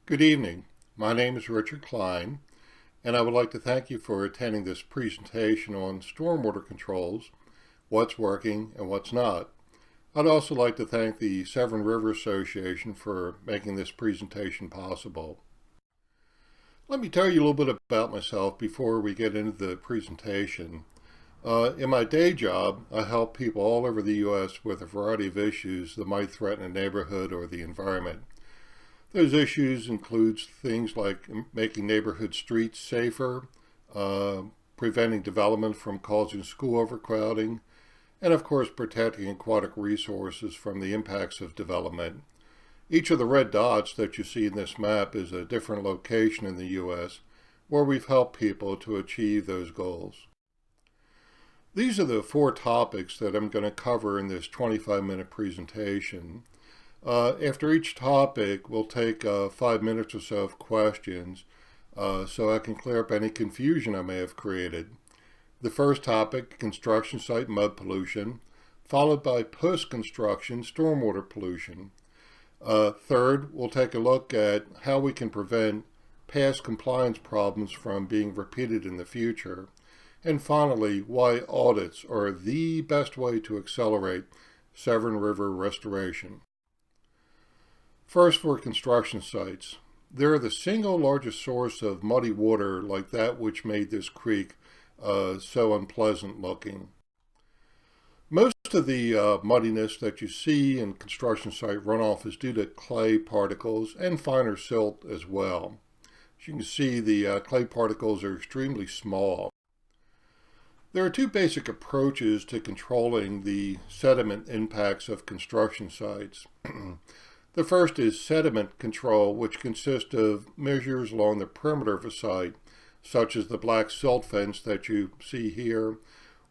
Good evening. My name is Richard Klein, and I would like to thank you for attending this presentation on stormwater controls, what's working and what's not. I'd also like to thank the Severn River Association for making this presentation possible. Let me tell you a little bit about myself before we get into the presentation. In my day job, I help people all over the U.S. with a variety of issues that might threaten a neighborhood or the environment. Those issues include things like making neighborhood streets safer, preventing development from causing school overcrowding, and of course protecting aquatic resources from the impacts of development. Each of the red dots that you see in this map is a different location in the U.S. where we've helped people to achieve those goals. These are the four topics that I'm going to cover in this 25-minute presentation. After each topic, we'll take 5 minutes or so of questions so I can clear up any confusion I may have created. The first topic, construction site mud pollution, followed by post-construction stormwater pollution. Third, we'll take a look at how we can prevent past compliance problems from being repeated in the future. And finally, why audits are the best way to accelerate Severn River restoration. First, for construction sites. They're the single largest source of muddy water like that which made this creek so unpleasant looking. Most of the muddiness that you see in construction site runoff is due to clay particles and finer silt as well. As you can see, the clay particles are extremely small. There are two basic approaches to controlling the sediment impacts of construction sites. The first is sediment control, which consists of measures along the perimeter of a site, such as the black silt fence that you see here,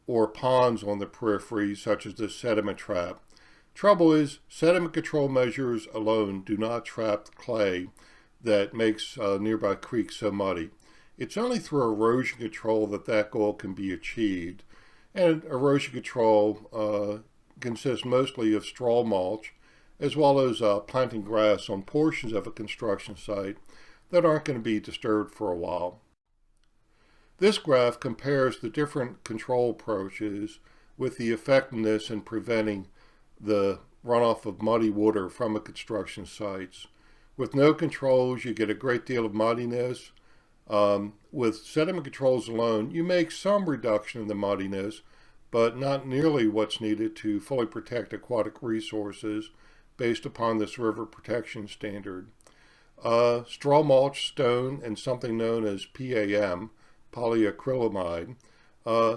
or ponds on the periphery, such as the sediment trap. Trouble is, sediment control measures alone do not trap clay that makes nearby creeks so muddy. It's only through erosion control that goal can be achieved. And erosion control consists mostly of straw mulch, as well as planting grass on portions of a construction site that aren't going to be disturbed for a while. This graph compares the different control approaches with the effectiveness in preventing the runoff of muddy water from a construction sites. With no controls, you get a great deal of muddiness. With sediment controls alone, you make some reduction in the muddiness, but not nearly what's needed to fully protect aquatic resources based upon this river protection standard. Straw mulch, stone, and something known as PAM, polyacrylamide,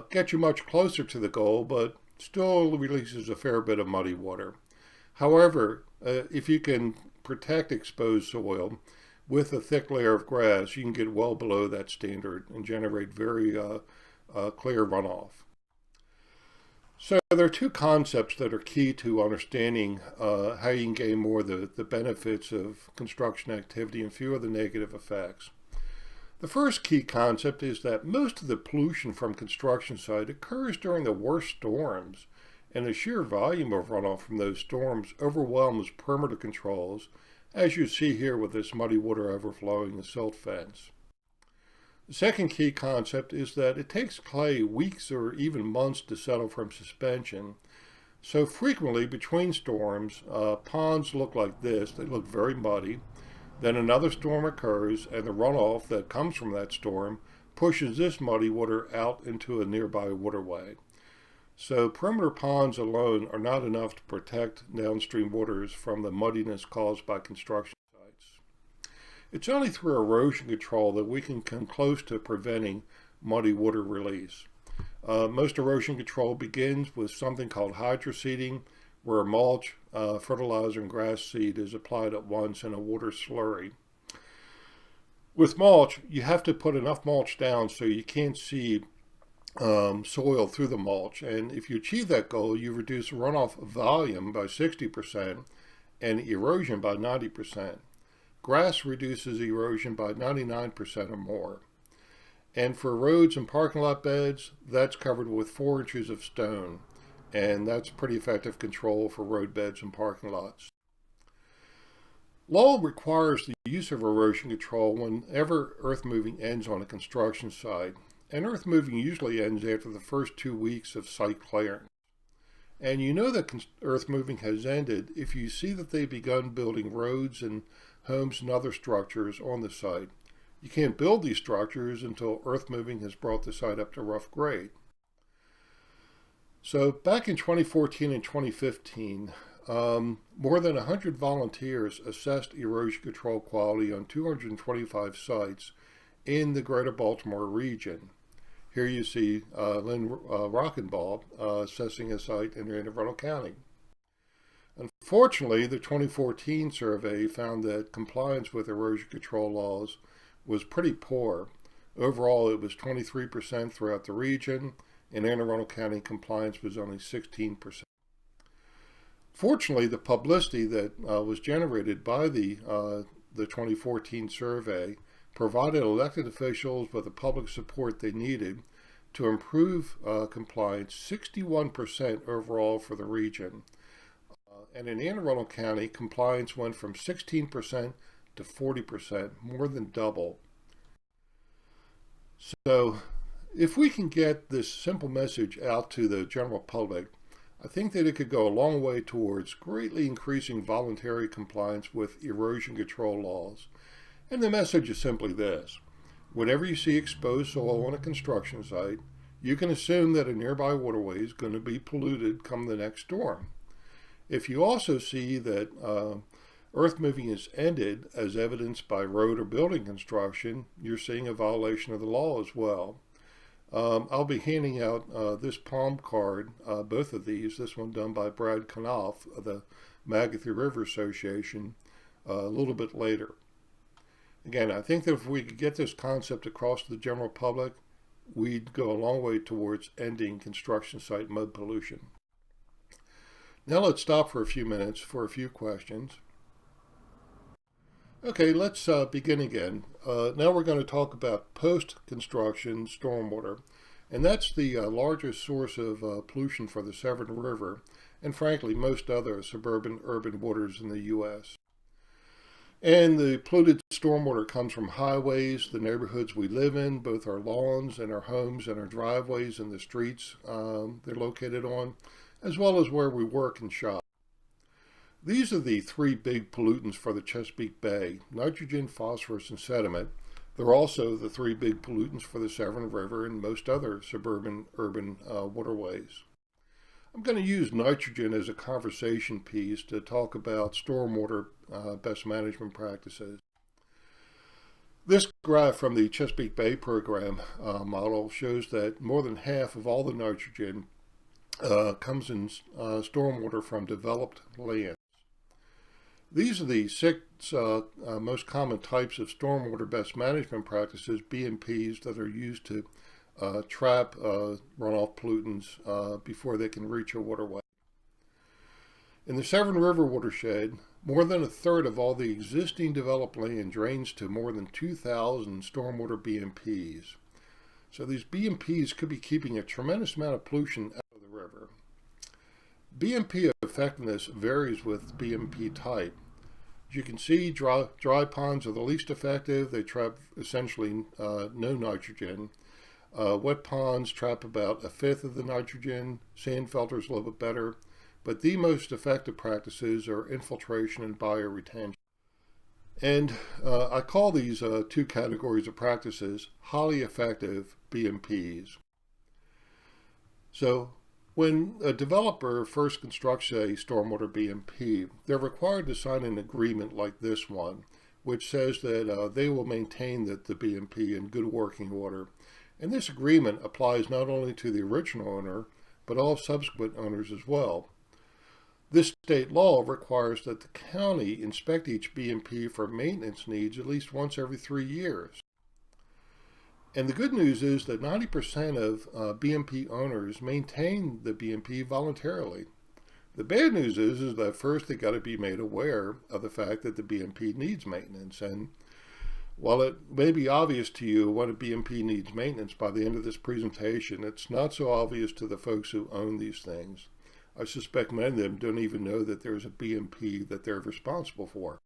get you much closer to the goal, but still releases a fair bit of muddy water. However, if you can protect exposed soil with a thick layer of grass, you can get well below that standard and generate very clear runoff. So there are two concepts that are key to understanding how you can gain more of the benefits of construction activity and fewer of the negative effects. The first key concept is that most of the pollution from construction site occurs during the worst storms, and the sheer volume of runoff from those storms overwhelms perimeter controls, as you see here with this muddy water overflowing the silt fence. The second key concept is that it takes clay weeks or even months to settle from suspension. So frequently between storms, ponds look like this. They look very muddy. Then another storm occurs, and the runoff that comes from that storm pushes this muddy water out into a nearby waterway. So perimeter ponds alone are not enough to protect downstream waters from the muddiness caused by construction. It's only through erosion control that we can come close to preventing muddy water release. Most erosion control begins with something called hydroseeding, where mulch, fertilizer, and grass seed is applied at once in a water slurry. With mulch, you have to put enough mulch down so you can't see soil through the mulch. And if you achieve that goal, you reduce runoff volume by 60% and erosion by 90%. Grass reduces erosion by 99% or more. And for roads and parking lot beds, that's covered with 4 inches of stone. And that's pretty effective control for road beds and parking lots. Law requires the use of erosion control whenever earth moving ends on a construction site, and earth moving usually ends after the first 2 weeks of site clearance. And you know that earth moving has ended if you see that they've begun building roads and homes and other structures on the site. You can't build these structures until earth moving has brought the site up to rough grade. So back in 2014 and 2015, more than 100 volunteers assessed erosion control quality on 225 sites in the greater Baltimore region. Here you see Lynn Rockenbaugh assessing a site in Anne Arundel County. Unfortunately, the 2014 survey found that compliance with erosion control laws was pretty poor. Overall, it was 23% throughout the region. In Anne Arundel County, compliance was only 16%. Fortunately, the publicity that was generated by the 2014 survey provided elected officials with the public support they needed to improve compliance 61% overall for the region. And in Anne Arundel County, compliance went from 16% to 40%, more than double. So if we can get this simple message out to the general public, I think that it could go a long way towards greatly increasing voluntary compliance with erosion control laws. And the message is simply this: whenever you see exposed soil on a construction site, you can assume that a nearby waterway is going to be polluted come the next storm. If you also see that earth moving is ended, as evidenced by road or building construction, you're seeing a violation of the law as well. I'll be handing out this palm card, both of these, this one done by Brad Knopf of the Magathie River Association, a little bit later. Again, I think that if we could get this concept across to the general public, we'd go a long way towards ending construction site mud pollution. Now let's stop for a few minutes for a few questions. Okay, let's begin again. Now we're going to talk about post-construction stormwater, and that's the largest source of pollution for the Severn River, and frankly most other suburban urban waters in the U.S. And the polluted stormwater comes from highways, the neighborhoods we live in, both our lawns and our homes and our driveways and the streets they're located on, as well as where we work and shop. These are the three big pollutants for the Chesapeake Bay: nitrogen, phosphorus, and sediment. They're also the three big pollutants for the Severn River and most other suburban urban waterways. I'm going to use nitrogen as a conversation piece to talk about stormwater best management practices. This graph from the Chesapeake Bay program model shows that more than half of all the nitrogen comes in stormwater from developed land. These are the six most common types of stormwater best management practices, BMPs, that are used to trap runoff pollutants before they can reach a waterway. In the Severn River watershed, more than a third of all the existing developed land drains to more than 2,000 stormwater BMPs. So these BMPs could be keeping a tremendous amount of pollution out of the river. BMP effectiveness varies with BMP type. As you can see, dry ponds are the least effective. They trap essentially no nitrogen. Wet ponds trap about a fifth of the nitrogen. Sand filters a little bit better. But the most effective practices are infiltration and bioretention. And I call these two categories of practices highly effective BMPs. So when a developer first constructs a stormwater BMP, they're required to sign an agreement like this one, which says that they will maintain the BMP in good working order. And this agreement applies not only to the original owner, but all subsequent owners as well. This state law requires that the county inspect each BMP for maintenance needs at least once every 3 years. And the good news is that 90% of BMP owners maintain the BMP voluntarily. The bad news is that first they got to be made aware of the fact that the BMP needs maintenance. And while it may be obvious to you what a BMP needs maintenance by the end of this presentation, it's not so obvious to the folks who own these things. I suspect many of them don't even know that there's a BMP that they're responsible for.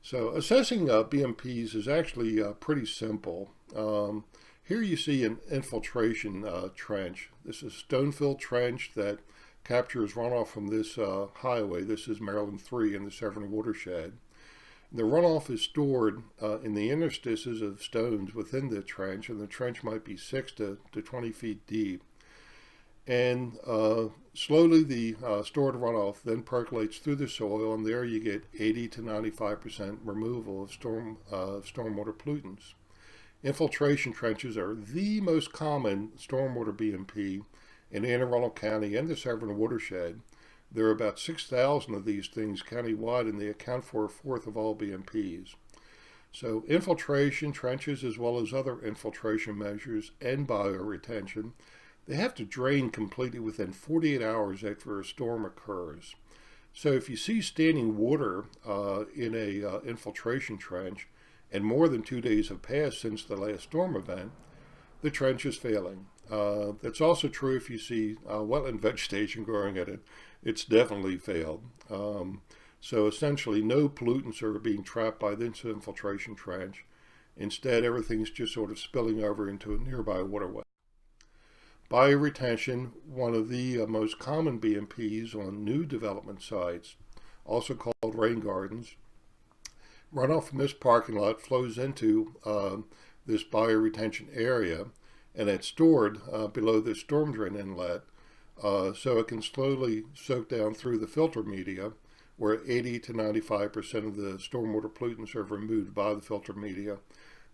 So assessing BMPs is actually pretty simple. Here you see an infiltration trench. This is a stone-filled trench that captures runoff from this highway. This is Maryland 3 in the Severn Watershed. The runoff is stored in the interstices of stones within the trench, and the trench might be 6 to 20 feet deep. And slowly the stored runoff then percolates through the soil, and there you get 80 to 95% removal of stormwater pollutants. Infiltration trenches are the most common stormwater BMP in Anne Arundel County and the Severn Watershed. There are about 6,000 of these things countywide, and they account for a fourth of all BMPs. So infiltration trenches, as well as other infiltration measures and bioretention, they have to drain completely within 48 hours after a storm occurs. So if you see standing water in a infiltration trench and more than 2 days have passed since the last storm event, the trench is failing. That's also true if you see wetland vegetation growing in it. It's definitely failed. So essentially no pollutants are being trapped by this infiltration trench. Instead, everything's just sort of spilling over into a nearby waterway. Bioretention, one of the most common BMPs on new development sites, also called rain gardens. Runoff from this parking lot flows into this bioretention area, and it's stored below the storm drain inlet, so it can slowly soak down through the filter media, where 80 to 95% of the stormwater pollutants are removed by the filter media.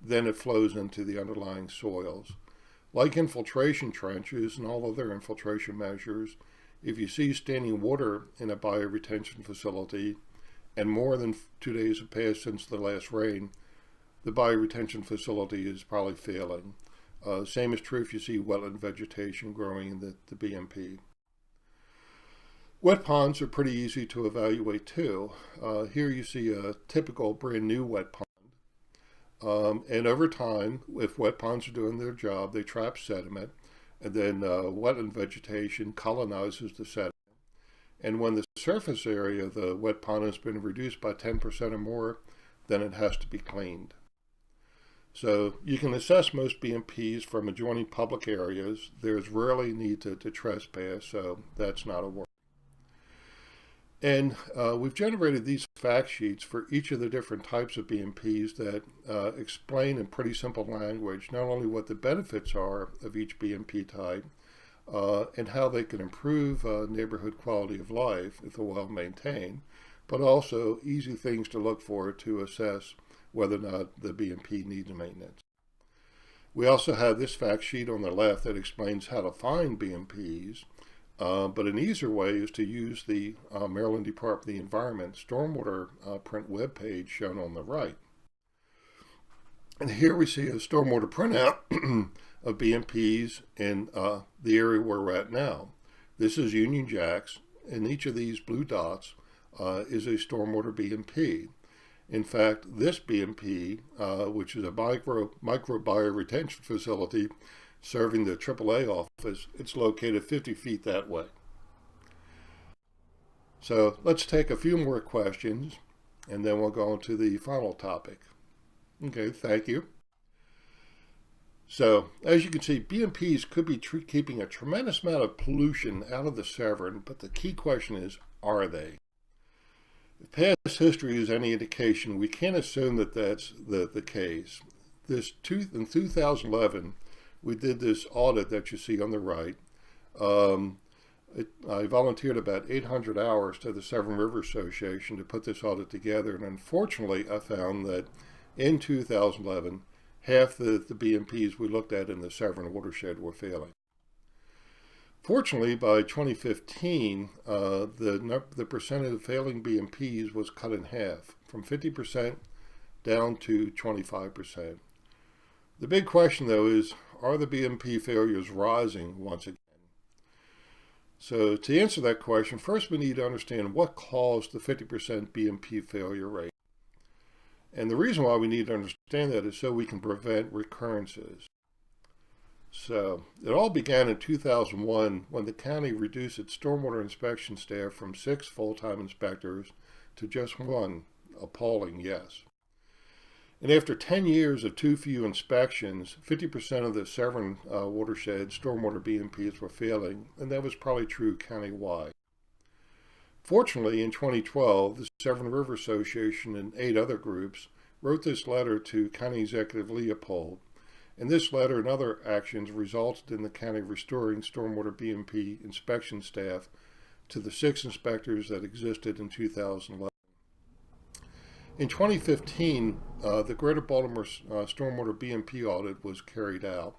Then it flows into the underlying soils. Like infiltration trenches and all other infiltration measures, if you see standing water in a bioretention facility and more than 2 days have passed since the last rain, the bioretention facility is probably failing. Same is true if you see wetland vegetation growing in the BMP. Wet ponds are pretty easy to evaluate too. Here you see a typical brand new wet pond. And over time, if wet ponds are doing their job, they trap sediment, and then wetland vegetation colonizes the sediment. And when the surface area of the wet pond has been reduced by 10% or more, then it has to be cleaned. So you can assess most BMPs from adjoining public areas. There's rarely need to trespass, so that's not a worry. And we've generated these fact sheets for each of the different types of BMPs that explain in pretty simple language not only what the benefits are of each BMP type and how they can improve neighborhood quality of life if they're well maintained, but also easy things to look for to assess whether or not the BMP needs maintenance. We also have this fact sheet on the left that explains how to find BMPs. But an easier way is to use the Maryland Department of the Environment Stormwater print webpage shown on the right. And here we see a stormwater printout of BMPs in the area where we're at now. This is Union Jacks, and each of these blue dots is a stormwater BMP. In fact, this BMP, which is a micro bioretention facility, serving the AAA office, it's located 50 feet that way. So let's take a few more questions and then we'll go on to the final topic. Okay, thank you. So as you can see, BMPs could be keeping a tremendous amount of pollution out of the Severn, but the key question is, are they? If past history is any indication, we can't assume that that's the case. In 2011, we did this audit that you see on the right. I volunteered about 800 hours to the Severn River Association to put this audit together, and unfortunately I found that in 2011, half the BMPs we looked at in the Severn Watershed were failing. Fortunately, by 2015, the percent of failing BMPs was cut in half, from 50% down to 25%. The big question, though, is, are the BMP failures rising once again? So to answer that question, first we need to understand what caused the 50% BMP failure rate. And the reason why we need to understand that is so we can prevent recurrences. So it all began in 2001 when the county reduced its stormwater inspection staff from 6 full-time inspectors to just 1 appalling yes. And after 10 years of too few inspections, 50% of the Severn watershed stormwater BMPs were failing, and that was probably true countywide. Fortunately, in 2012, the Severn River Association and 8 other groups wrote this letter to County Executive Leopold, and this letter and other actions resulted in the county restoring stormwater BMP inspection staff to the 6 inspectors that existed in 2011. In 2015, the Greater Baltimore Stormwater BMP audit was carried out.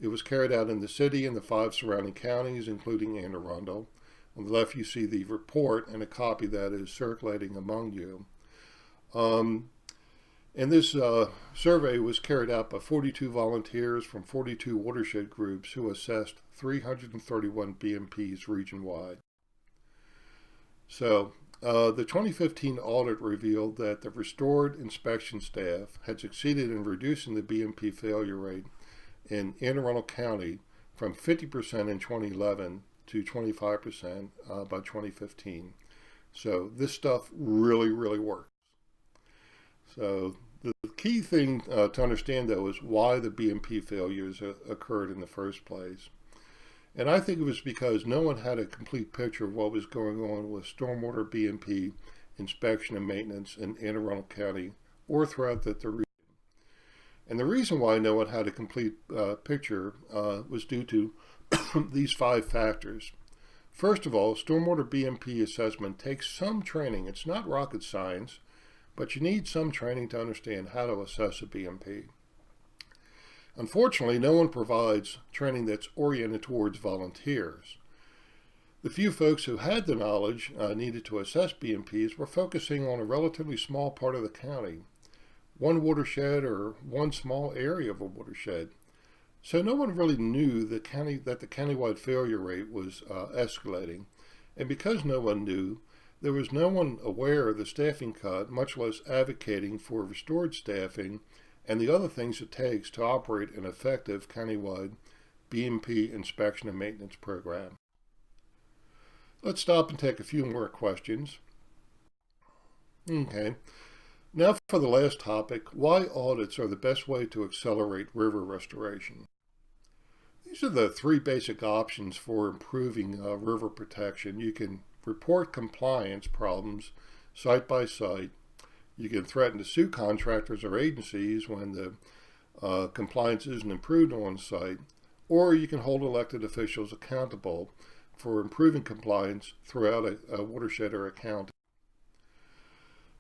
It was carried out in the city and the 5 surrounding counties, including Anne Arundel. On the left, you see the report, and a copy that is circulating among you. And this survey was carried out by 42 volunteers from 42 watershed groups who assessed 331 BMPs region-wide. So, the 2015 audit revealed that the restored inspection staff had succeeded in reducing the BMP failure rate in Anne Arundel County from 50% in 2011 to 25% by 2015. So this stuff really, really works. So the key thing to understand, though, is why the BMP failures occurred in the first place. And I think it was because no one had a complete picture of what was going on with stormwater BMP inspection and maintenance in Anne Arundel County or throughout the region. And the reason why no one had a complete picture was due to these 5 factors. First of all, stormwater BMP assessment takes some training. It's not rocket science, but you need some training to understand how to assess a BMP. Unfortunately, no one provides training that's oriented towards volunteers. The few folks who had the knowledge needed to assess BMPs were focusing on a relatively small part of the county, one watershed or one small area of a watershed. So no one really knew that the countywide failure rate was escalating. And because no one knew, there was no one aware of the staffing cut, much less advocating for restored staffing and the other things it takes to operate an effective countywide BMP inspection and maintenance program. Let's stop and take a few more questions. Okay, now for the last topic, why audits are the best way to accelerate river restoration. These are the 3 basic options for improving river protection. You can report compliance problems site by site. You can threaten to sue contractors or agencies when the compliance isn't improved on site, or you can hold elected officials accountable for improving compliance throughout a watershed or a county.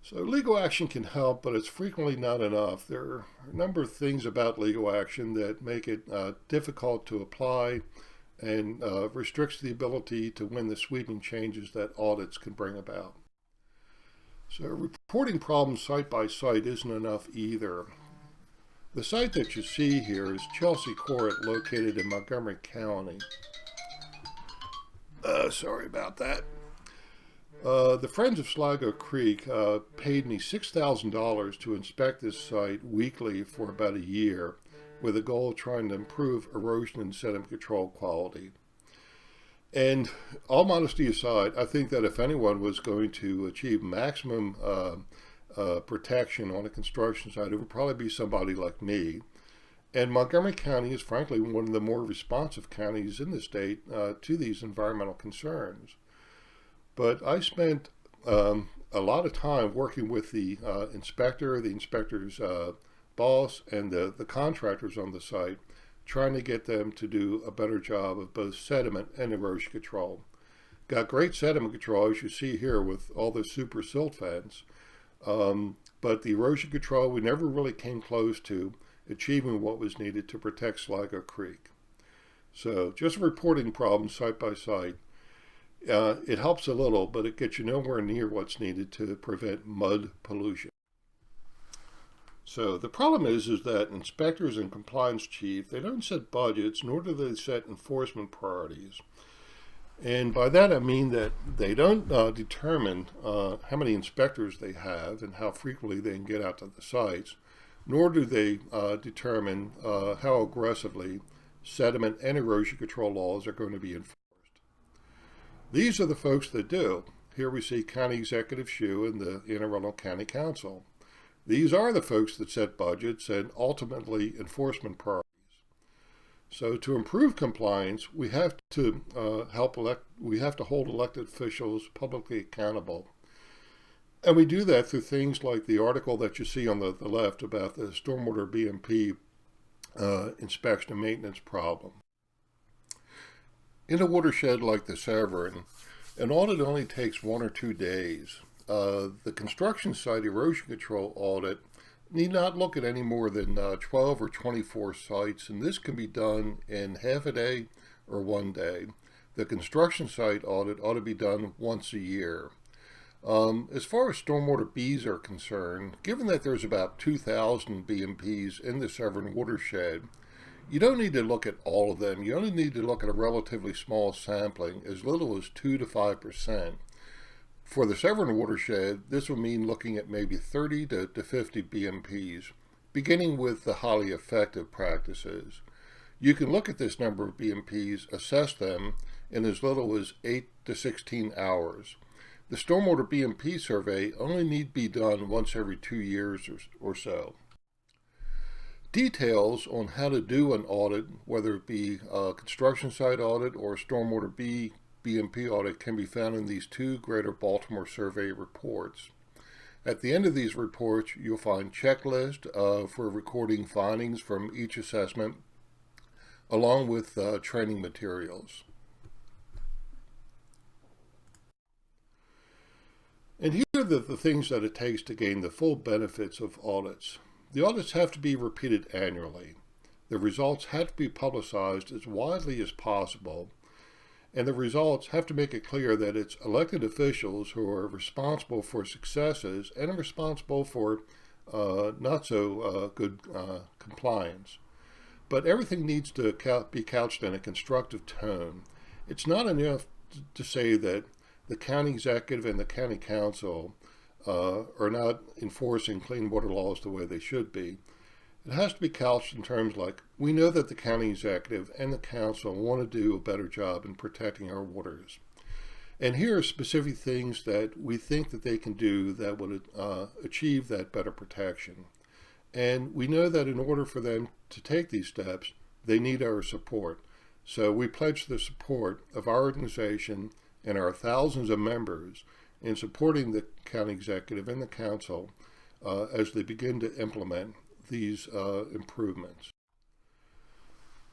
So legal action can help, but it's frequently not enough. There are a number of things about legal action that make it difficult to apply and restricts the ability to win the sweeping changes that audits can bring about. So reporting problems site by site isn't enough either. The site that you see here is Chelsea Court, located in Montgomery County. Sorry about that. The Friends of Sligo Creek paid me $6,000 to inspect this site weekly for about a year, with a goal of trying to improve erosion and sediment control quality. And all modesty aside, I think that if anyone was going to achieve maximum protection on a construction site, it would probably be somebody like me. And Montgomery County is frankly one of the more responsive counties in the state to these environmental concerns. But I spent a lot of time working with the inspector, the inspector's boss, and the contractors on the site, trying to get them to do a better job of both sediment and erosion control. Got great sediment control, as you see here, with all the super silt fence, but the erosion control, we never really came close to achieving what was needed to protect Sligo Creek. So just reporting problems site by site, it helps a little, but it gets you nowhere near what's needed to prevent mud pollution. So the problem is that inspectors and compliance chief, they don't set budgets, nor do they set enforcement priorities. And by that I mean that they don't determine how many inspectors they have and how frequently they can get out to the sites, nor do they determine how aggressively sediment and erosion control laws are going to be enforced. These are the folks that do. here we see County Executive Shue and the Anne Arundel County Council. These are the folks that set budgets and ultimately enforcement priorities. So to improve compliance, we have to hold elected officials publicly accountable. And we do that through things like the article that you see on the left about the stormwater BMP inspection and maintenance problem. In a watershed like the Severn, an audit only takes 1 or 2 days. The construction site erosion control audit need not look at any more than 12 or 24 sites, and this can be done in half a day or 1 day. The construction site audit ought to be done once a year. As far as stormwater Bs are concerned, given that there's about 2,000 BMPs in the Severn watershed, you don't need to look at all of them. You only need to look at a relatively small sampling, as little as 2 to 5%. For the Severn watershed, this will mean looking at maybe 30 to 50 BMPs, beginning with the highly effective practices. You can look at this number of BMPs, assess them in as little as 8 to 16 hours. The stormwater BMP survey only need be done once every 2 years or so. Details on how to do an audit, whether it be a construction site audit or a stormwater BMP audit, can be found in these 2 Greater Baltimore Survey reports. At the end of these reports, you'll find checklists for recording findings from each assessment, along with training materials. And here are the things that it takes to gain the full benefits of audits. The audits have to be repeated annually. The results have to be publicized as widely as possible, and the results have to make it clear that it's elected officials who are responsible for successes and are responsible for not so good compliance. But everything needs to be couched in a constructive tone. It's not enough to say that the county executive and the county council are not enforcing clean water laws the way they should be. It has to be couched in terms like, we know that the county executive and the council want to do a better job in protecting our waters. And here are specific things that we think that they can do that would achieve that better protection. And we know that in order for them to take these steps, they need our support. So we pledge the support of our organization and our thousands of members in supporting the county executive and the council as they begin to implement these improvements.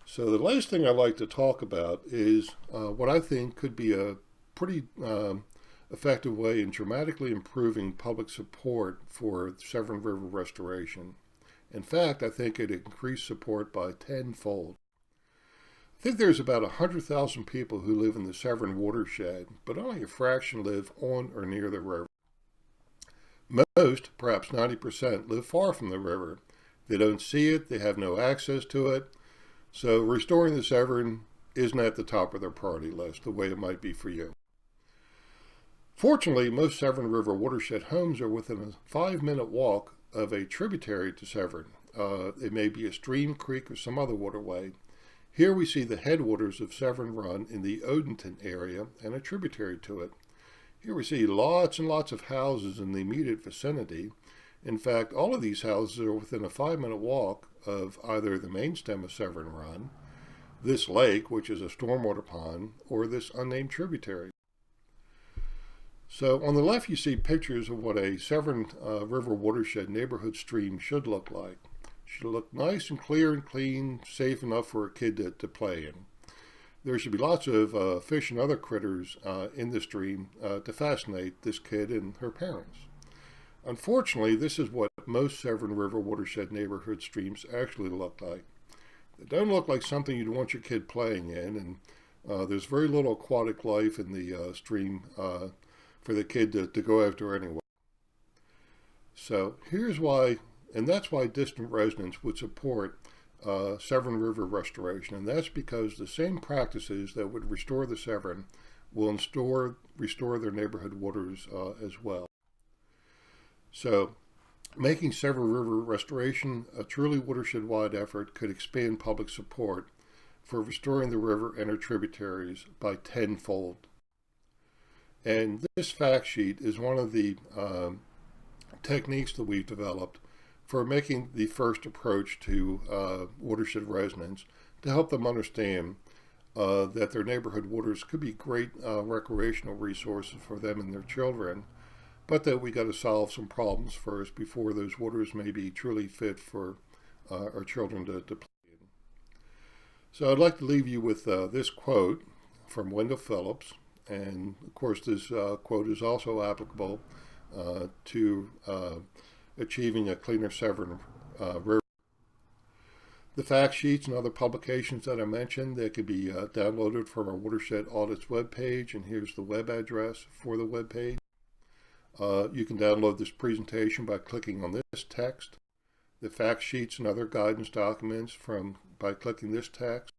So the last thing I'd like to talk about is what I think could be a pretty effective way in dramatically improving public support for Severn River restoration. In fact, I think it increased support by tenfold. I think there's about 100,000 people who live in the Severn watershed, but only a fraction live on or near the river. Most, perhaps 90%, live far from the river. They don't see it, they have no access to it, so restoring the Severn isn't at the top of their priority list the way it might be for you. Fortunately, most Severn River watershed homes are within a 5-minute walk of a tributary to Severn. It may be a stream, creek, or some other waterway. Here we see the headwaters of Severn Run in the Odenton area and a tributary to it. Here we see lots and lots of houses in the immediate vicinity. In fact, all of these houses are within a 5-minute walk of either the main stem of Severn Run, this lake, which is a stormwater pond, or this unnamed tributary. So on the left you see pictures of what a Severn River watershed neighborhood stream should look like. Should look nice and clear and clean, safe enough for a kid to play in. There should be lots of fish and other critters in the stream to fascinate this kid and her parents. Unfortunately, this is what most Severn River watershed neighborhood streams actually look like. They don't look like something you'd want your kid playing in, and there's very little aquatic life in the stream for the kid to go after anyway. So here's why, and that's why distant residents would support Severn River restoration, and that's because the same practices that would restore the Severn will restore their neighborhood waters as well. So making Severn River restoration a truly watershed-wide effort could expand public support for restoring the river and her tributaries by tenfold. And this fact sheet is one of the techniques that we've developed for making the first approach to watershed residents to help them understand that their neighborhood waters could be great recreational resources for them and their children, but that we got to solve some problems first before those waters may be truly fit for our children to play in. So I'd like to leave you with this quote from Wendell Phillips, and of course this quote is also applicable to achieving a cleaner Severn river. The fact sheets and other publications that I mentioned, they could be downloaded from our Watershed Audits webpage, and here's the web address for the webpage. You can download this presentation by clicking on this text. The fact sheets and other guidance documents by clicking this text.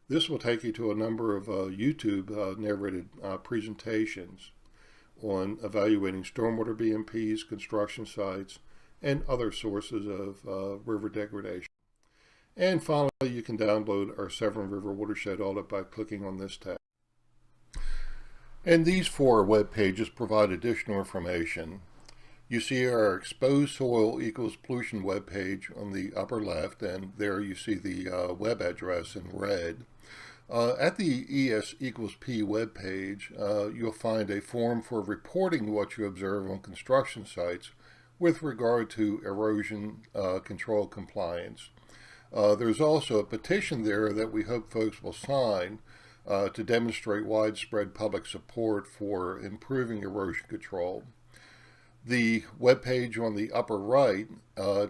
This will take you to a number of YouTube narrated presentations on evaluating stormwater BMPs, construction sites, and other sources of river degradation. And finally, you can download our Severn River Watershed Audit by clicking on this tab. And these four web pages provide additional information. You see our exposed soil equals pollution web page on the upper left, and there you see the web address in red. At the ES equals P web page, you'll find a form for reporting what you observe on construction sites with regard to erosion control compliance. There's also a petition there that we hope folks will sign to demonstrate widespread public support for improving erosion control. The webpage on the upper right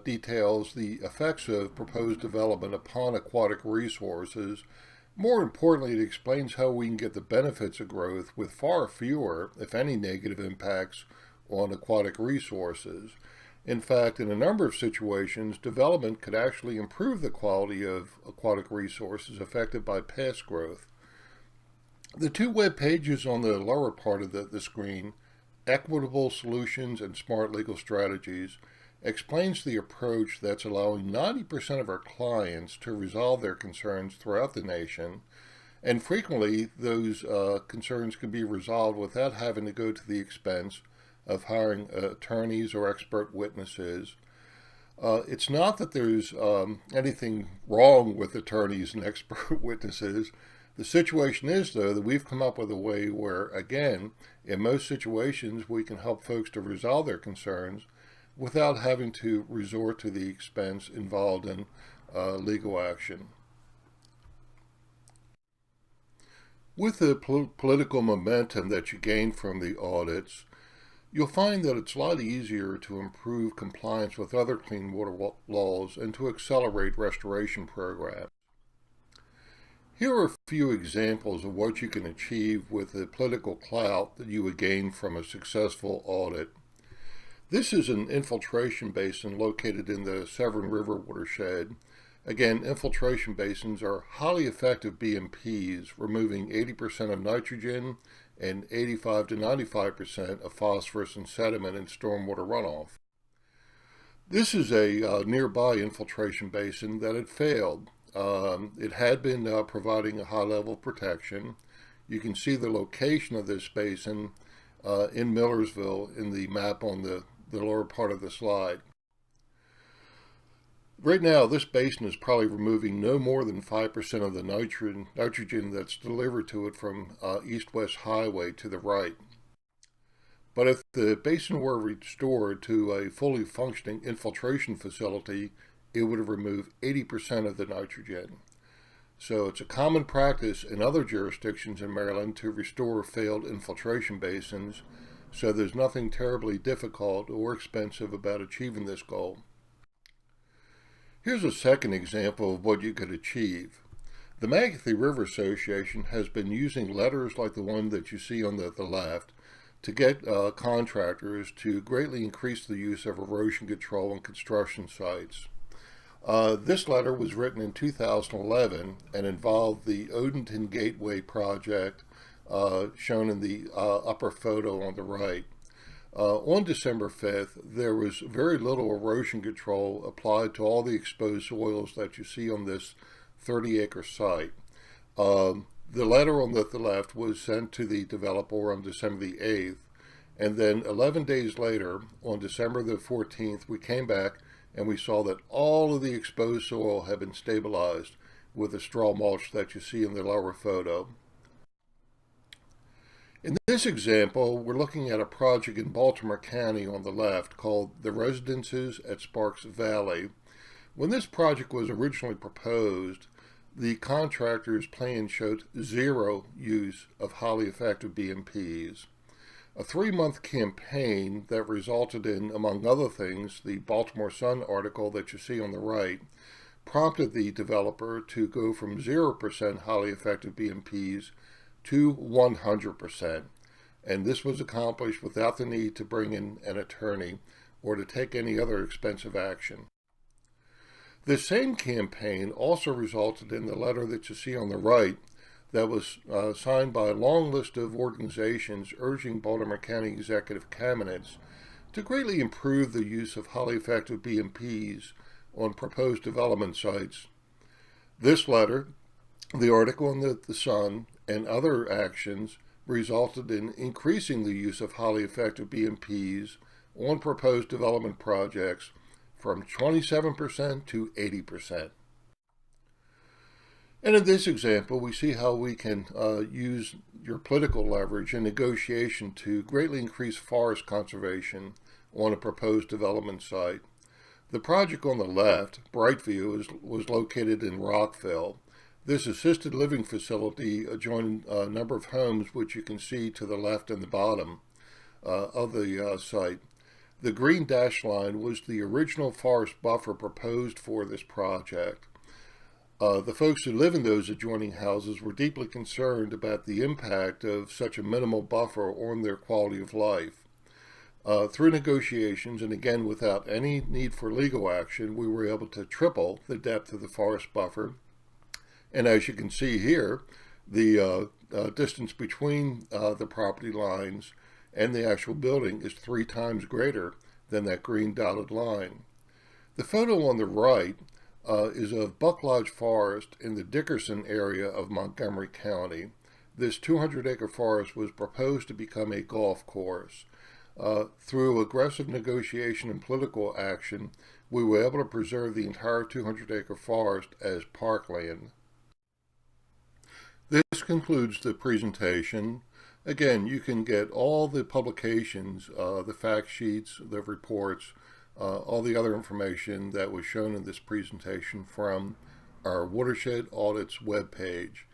details the effects of proposed development upon aquatic resources. More importantly, it explains how we can get the benefits of growth with far fewer, if any, negative impacts on aquatic resources. In fact, in a number of situations, development could actually improve the quality of aquatic resources affected by past growth. The two web pages on the lower part of the screen, Equitable Solutions and Smart Legal Strategies, explains the approach that's allowing 90% of our clients to resolve their concerns throughout the nation, and frequently those concerns can be resolved without having to go to the expense of hiring attorneys or expert witnesses. It's not that there's anything wrong with attorneys and expert witnesses. The situation is, though, that we've come up with a way where, again, in most situations, we can help folks to resolve their concerns without having to resort to the expense involved in legal action. With the political momentum that you gain from the audits, you'll find that it's a lot easier to improve compliance with other clean water laws and to accelerate restoration programs. Here are a few examples of what you can achieve with the political clout that you would gain from a successful audit. This is an infiltration basin located in the Severn River watershed. Again, infiltration basins are highly effective BMPs, removing 80% of nitrogen and 85 to 95% of phosphorus and sediment in stormwater runoff. This is a nearby infiltration basin that had failed. It had been providing a high level of protection. You can see the location of this basin in Millersville in the map on the lower part of the slide. Right now, this basin is probably removing no more than 5% of the nitrogen that's delivered to it from east-west highway to the right. But if the basin were restored to a fully functioning infiltration facility, it would have removed 80% of the nitrogen. So it's a common practice in other jurisdictions in Maryland to restore failed infiltration basins, so there's nothing terribly difficult or expensive about achieving this goal. Here's a second example of what you could achieve. The Magothy River Association has been using letters like the one that you see on the left to get contractors to greatly increase the use of erosion control on construction sites. This letter was written in 2011 and involved the Odenton Gateway project shown in the upper photo on the right. On December 5th, there was very little erosion control applied to all the exposed soils that you see on this 30-acre site. The letter on the left was sent to the developer on December the 8th, and then 11 days later, on December the 14th, we came back and we saw that all of the exposed soil had been stabilized with the straw mulch that you see in the lower photo. In this example, we're looking at a project in Baltimore County on the left called the Residences at Sparks Valley. When this project was originally proposed, the contractor's plan showed zero use of highly effective BMPs. A 3-month campaign that resulted in, among other things, the Baltimore Sun article that you see on the right, prompted the developer to go from 0% highly effective BMPs to 100%. And this was accomplished without the need to bring in an attorney or to take any other expensive action. This same campaign also resulted in the letter that you see on the right that was signed by a long list of organizations urging Baltimore County executive cabinets to greatly improve the use of highly effective BMPs on proposed development sites. This letter, the article in the Sun, and other actions resulted in increasing the use of highly effective BMPs on proposed development projects from 27% to 80%. And in this example, we see how we can use your political leverage and negotiation to greatly increase forest conservation on a proposed development site. The project on the left, Brightview, was located in Rockville. This assisted living facility adjoined a number of homes, which you can see to the left and the bottom of the site. The green dashed line was the original forest buffer proposed for this project. The folks who live in those adjoining houses were deeply concerned about the impact of such a minimal buffer on their quality of life. Through negotiations, and again without any need for legal action, we were able to triple the depth of the forest buffer. And as you can see here, the distance between the property lines and the actual building is 3 times greater than that green dotted line. The photo on the right is of Buck Lodge Forest in the Dickerson area of Montgomery County. This 200-acre forest was proposed to become a golf course. Through aggressive negotiation and political action, we were able to preserve the entire 200-acre forest as parkland. This concludes the presentation. Again, you can get all the publications, the fact sheets, the reports, all the other information that was shown in this presentation from our Watershed Audits webpage.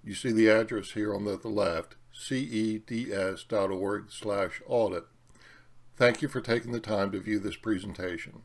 You see the address here on the left, ceds.org/audit. Thank you for taking the time to view this presentation.